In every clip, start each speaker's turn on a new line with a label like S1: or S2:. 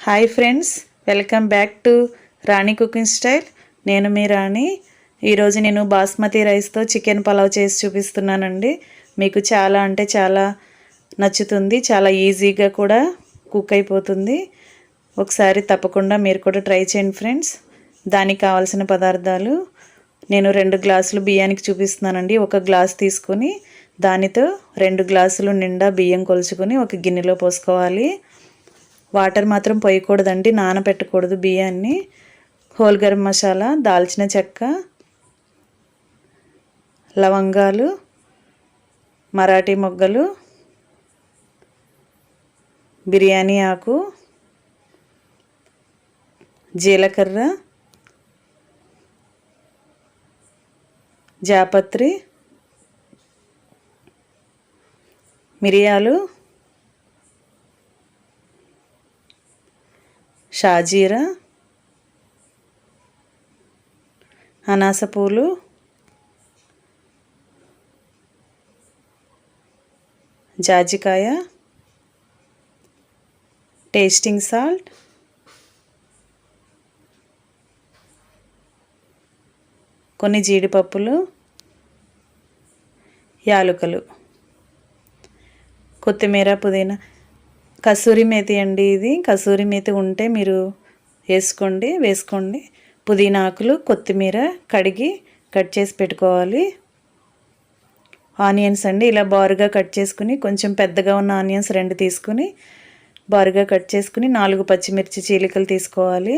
S1: Hi friends, welcome back to Rani cooking style. నేను మీ రాణి. ఈరోజు నేను బాస్మతి రైస్తో చికెన్ పలావ్ చేసి చూపిస్తున్నానండి. మీకు చాలా అంటే చాలా నచ్చుతుంది. చాలా ఈజీగా కూడా కుక్ అయిపోతుంది. ఒకసారి తప్పకుండా మీరు కూడా ట్రై చేయండి ఫ్రెండ్స్. దానికి కావాల్సిన పదార్థాలు నేను 2 గ్లాసులు బియ్యానికి చూపిస్తున్నానండి. ఒక గ్లాస్ తీసుకొని దానితో 2 గ్లాసులు నిండా బియ్యం కొలుచుకొని ఒక గిన్నెలో పోసుకోవాలి. వాటర్ మాత్రం పోయకూడదండి, నానబెట్టకూడదు బియ్యాన్ని. హోల్ గరం మసాలా, దాల్చిన చెక్క, లవంగాలు, మరాఠీ మొగ్గలు, బిర్యానీ ఆకు, జీలకర్ర, జాపత్రి, మిరియాలు, షాజీరా, అనాస పూలు, జాజికాయ, టేస్టింగ్ సాల్ట్, కొన్ని జీడిపప్పులు, యాలకులు, కొత్తిమీర, పుదీనా, కసూరి మేతి అండి. ఇది కసూరి మేతి ఉంటే మీరు వేసుకోండి. పుదీనా ఆకులు, కొత్తిమీర కడిగి కట్ చేసి పెట్టుకోవాలి. ఆనియన్స్ అండి, ఇలా బారుగా కట్ చేసుకుని, కొంచెం పెద్దగా ఉన్న ఆనియన్స్ 2 తీసుకుని బారుగా కట్ చేసుకుని 4 పచ్చిమిర్చి చీలికలు తీసుకోవాలి.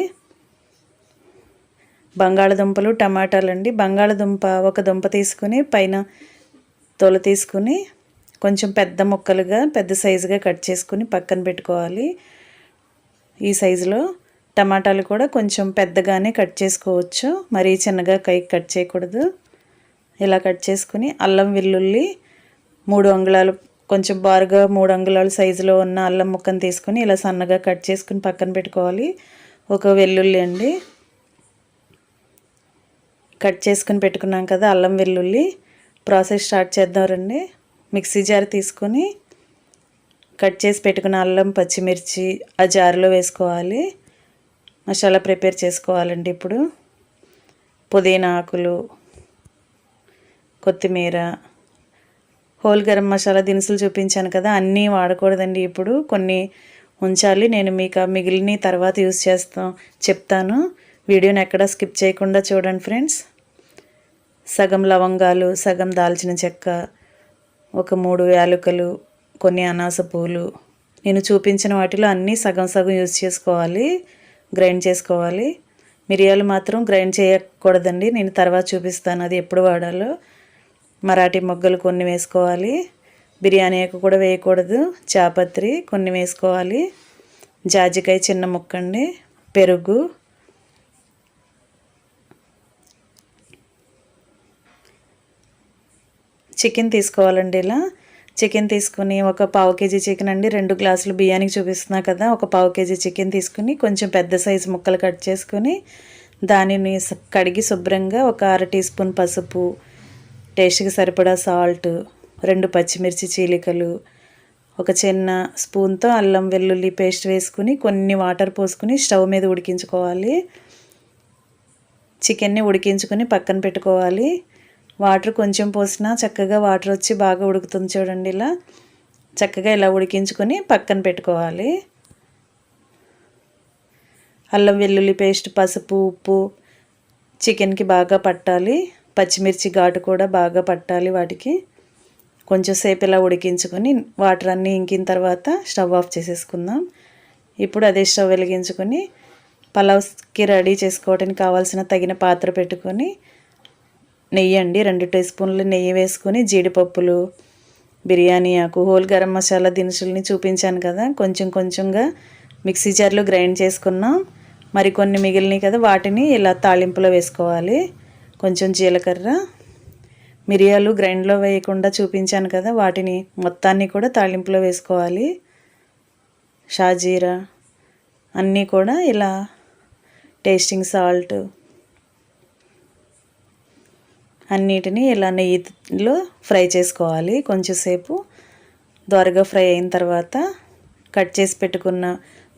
S1: బంగాళదుంపలు, టమాటాలు అండి. బంగాళదుంప ఒక దుంప తీసుకుని పైన తొల తీసుకుని కొంచెం పెద్ద ముక్కలుగా పెద్ద సైజుగా కట్ చేసుకుని పక్కన పెట్టుకోవాలి. ఈ సైజులో టమాటాలు కూడా కొంచెం పెద్దగానే కట్ చేసుకోవచ్చు, మరీ చిన్నగా కట్ చేయకూడదు. ఇలా కట్ చేసుకుని అల్లం వెల్లుల్లి 3 అంగుళాలు, కొంచెం బారుగా 3 అంగుళాలు సైజులో ఉన్న అల్లం ముక్కను తీసుకుని ఇలా సన్నగా కట్ చేసుకుని పక్కన పెట్టుకోవాలి. ఒక వెల్లుల్లి అండి కట్ చేసుకుని పెట్టుకున్నాం కదా, అల్లం వెల్లుల్లి ప్రాసెస్ స్టార్ట్ చేద్దాం రండి. మిక్సీ జార్ తీసుకొని కట్ చేసి పెట్టుకున్న అల్లం, పచ్చిమిర్చి ఆ జారులో వేసుకోవాలి. మసాలా ప్రిపేర్ చేసుకోవాలండి. ఇప్పుడు పుదీనా ఆకులు, కొత్తిమీర, హోల్ గరం మసాలా దినుసులు చూపించాను కదా, అన్నీ వాడకూడదండి. ఇప్పుడు కొన్ని ఉంచాలి. నేను మీకు మిగిలిన తర్వాత చెప్తాను. వీడియోని ఎక్కడా స్కిప్ చేయకుండా చూడండి ఫ్రెండ్స్. సగం లవంగాలు, సగం దాల్చిన చెక్క, ఒక 3 యాలకులు, కొన్ని అనాస పూలు. నేను చూపించిన వాటిలో అన్నీ సగం సగం యూజ్ చేసుకోవాలి, గ్రైండ్ చేసుకోవాలి. మిరియాలు మాత్రం గ్రైండ్ చేయకూడదండి, నేను తర్వాత చూపిస్తాను అది ఎప్పుడు వాడాలో. మరాఠీ మొగ్గలు కొన్ని వేసుకోవాలి. బిర్యానీ ఆకు కూడా వేయకూడదు. జాపత్రి కొన్ని వేసుకోవాలి. జాజికాయ చిన్న ముక్కండి. పెరుగు, చికెన్ తీసుకోవాలండి. ఇలా చికెన్ తీసుకుని ఒక 1/2 కేజీ చికెన్ అండి, 2 గ్లాసులు బియ్యానికి చూపిస్తున్నా కదా, ఒక 1/2 కేజీ చికెన్ తీసుకుని కొంచెం పెద్ద సైజు ముక్కలు కట్ చేసుకుని దానిని కడిగి శుభ్రంగా ఒక 1/2 టీ స్పూన్ పసుపు, టేస్ట్కి సరిపడా సాల్ట్, 2 పచ్చిమిర్చి చీలికలు, ఒక చిన్న స్పూన్తో అల్లం వెల్లుల్లి పేస్ట్ వేసుకుని కొన్ని వాటర్ పోసుకుని స్టవ్ మీద ఉడికించుకోవాలి. చికెన్ని ఉడికించుకొని పక్కన పెట్టుకోవాలి. వాటర్ కొంచెం పోసినా చక్కగా వాటర్ వచ్చి బాగా ఉడుకుతుంది చూడండి. ఇలా చక్కగా ఇలా ఉడికించుకొని పక్కన పెట్టుకోవాలి. అల్లం వెల్లుల్లి పేస్ట్, పసుపు, ఉప్పు చికెన్కి బాగా పట్టాలి. పచ్చిమిర్చి ఘాటు కూడా బాగా పట్టాలి వాటికి. కొంచెం సేపు ఇలా ఉడికించుకొని వాటర్ అన్నీ ఇంకిన తర్వాత స్టవ్ ఆఫ్ చేసేసుకుందాం. ఇప్పుడు అదే స్టవ్ వెలిగించుకొని పలావ్కి రెడీ చేసుకోవడానికి కావాల్సిన తగిన పాత్ర పెట్టుకొని నెయ్యి అండి, 2 టీ స్పూన్లు నెయ్యి వేసుకొని జీడిపప్పులు, బిర్యానీ ఆకు, హోల్ గరం మసాలా దినుసుల్ని చూపించాను కదా, కొంచెం కొంచెంగా మిక్సీ జార్లో గ్రైండ్ చేసుకున్నాం. మరికొన్ని మిగిలినాయి కదా, వాటిని ఇలా తాలింపులో వేసుకోవాలి. కొంచెం జీలకర్ర, మిరియాలు గ్రైండ్లో వేయకుండా చూపించాను కదా, వాటిని మొత్తాన్ని కూడా తాలింపులో వేసుకోవాలి. షాజీరా అన్నీ కూడా ఇలా, టేస్టింగ్ సాల్ట్ అన్నిటినీ ఇలా నెయ్యిలో ఫ్రై చేసుకోవాలి. కొంచెంసేపు దోరగా ఫ్రై అయిన తర్వాత కట్ చేసి పెట్టుకున్న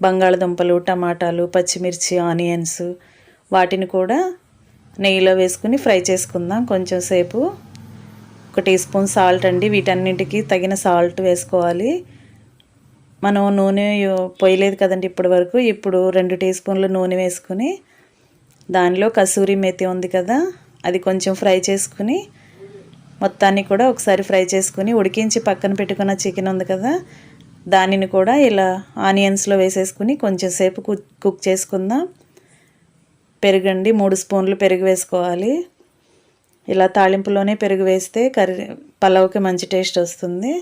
S1: బంగాళదుంపలు, టమాటాలు, పచ్చిమిర్చి, ఆనియన్స్ వాటిని కూడా నెయ్యిలో వేసుకుని ఫ్రై చేసుకుందాం కొంచెం సేపు. 1 టీ స్పూన్ సాల్ట్ అండి, వీటన్నింటికి తగిన సాల్ట్ వేసుకోవాలి. మనం నూనె పోయలేదు కదండి ఇప్పటి వరకు. ఇప్పుడు 2 టీ స్పూన్లు నూనె వేసుకుని దానిలో కసూరి మేతి ఉంది కదా, అది కొంచెం ఫ్రై చేసుకుని మొత్తాన్ని కూడా ఒకసారి ఫ్రై చేసుకుని ఉడికించి పక్కన పెట్టుకున్న చికెన్ ఉంది కదా, దానిని కూడా ఇలా ఆనియన్స్లో వేసేసుకుని కొంచెం సేపు కుక్ చేసుకుందాం. పెరుగండి, 3 స్పూన్లు పెరుగు వేసుకోవాలి. ఇలా తాళింపులోనే పెరుగు వేస్తే పలావ్కి మంచి టేస్ట్ వస్తుంది.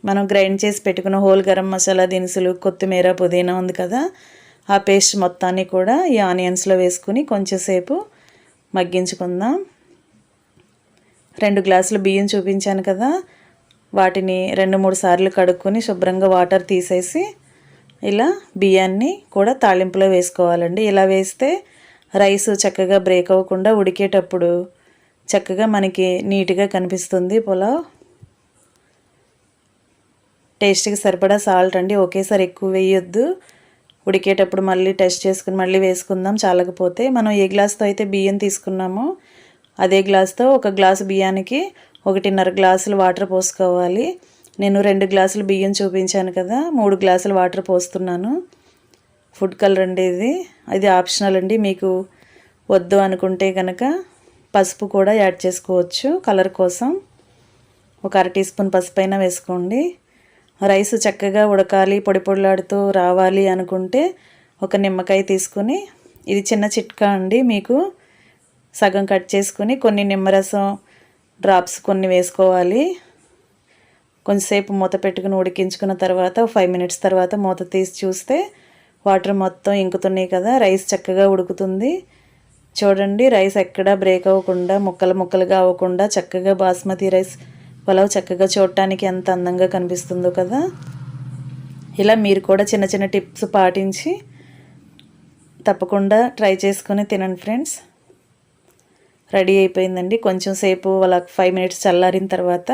S1: మనం గ్రైండ్ చేసి పెట్టుకున్న హోల్ గరం మసాలా దినుసులు, కొత్తిమీర, పుదీనా ఉంది కదా, ఆ పేస్ట్ మొత్తాన్ని కూడా ఈ ఆనియన్స్లో వేసుకుని కొంచెం సేపు మగ్గించుకుందాం. 2 గ్లాసులు బియ్యం చూపించాను కదా, వాటిని 2-3 సార్లు కడుక్కొని శుభ్రంగా వాటర్ తీసేసి ఇలా బియ్యాన్ని కూడా తాళింపులో వేసుకోవాలండి. ఇలా వేస్తే రైస్ చక్కగా బ్రేక్ అవ్వకుండా ఉడికేటప్పుడు చక్కగా మనకి నీట్గా కనిపిస్తుంది పులావ్. టేస్ట్కి సరిపడా సాల్ట్ అండి, ఒకేసారి ఎక్కువ వేయొద్దు. ఉడికేటప్పుడు మళ్ళీ టెస్ట్ చేసుకుని మళ్ళీ వేసుకుందాం చాలకపోతే. మనం ఏ గ్లాస్తో అయితే బియ్యం తీసుకున్నామో అదే గ్లాస్తో 1 గ్లాసు బియ్యానికి 1.5 గ్లాసులు వాటర్ పోసుకోవాలి. నేను 2 గ్లాసులు బియ్యం చూపించాను కదా, 3 గ్లాసులు వాటర్ పోస్తున్నాను. ఫుడ్ కలర్ అండి ఇది ఆప్షనల్ అండి. మీకు వద్దు అనుకుంటే కనుక పసుపు కూడా యాడ్ చేసుకోవచ్చు కలర్ కోసం. 1/2 టీ స్పూన్ పసుపు అయినా వేసుకోండి. రైస్ చక్కగా ఉడకాలి, పొడి పొడిలాడుతూ రావాలి అనుకుంటే 1 నిమ్మకాయ తీసుకుని, ఇది చిన్న చిట్కా అండి, మీకు సగం కట్ చేసుకుని కొన్ని నిమ్మరసం డ్రాప్స్ కొన్ని వేసుకోవాలి. కొంచెంసేపు మూత పెట్టుకుని ఉడికించుకున్న తర్వాత 5 మినిట్స్ తర్వాత మూత తీసి చూస్తే వాటర్ మొత్తం ఇంకుతున్నాయి కదా, రైస్ చక్కగా ఉడుకుతుంది. చూడండి, రైస్ ఎక్కడా బ్రేక్ అవ్వకుండా ముక్కలు ముక్కలుగా అవ్వకుండా చక్కగా బాస్మతి రైస్ పులావ్ చక్కగా చూడటానికి ఎంత అందంగా కనిపిస్తుందో కదా. ఇలా మీరు కూడా చిన్న చిన్న టిప్స్ పాటించి తప్పకుండా ట్రై చేసుకొని తినండి ఫ్రెండ్స్. రెడీ అయిపోయిందండి. కొంచెం సేపు అలా 5 మినిట్స్ చల్లారిన తర్వాత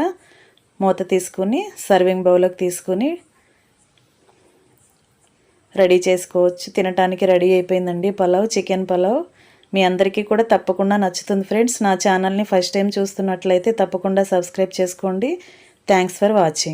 S1: మూత తీసుకుని సర్వింగ్ బౌల్లోకి తీసుకుని రెడీ చేసుకోవచ్చు. తినటానికి రెడీ అయిపోయిందండి పులావ్, చికెన్ పులావ్. మీ అందరికీ కూడా తప్పకుండా నచ్చుతుంది ఫ్రెండ్స్. నా ఛానల్ని ఫస్ట్ టైం చూస్తున్నట్లయితే తప్పకుండా సబ్స్క్రైబ్ చేసుకోండి. Thanks for watching.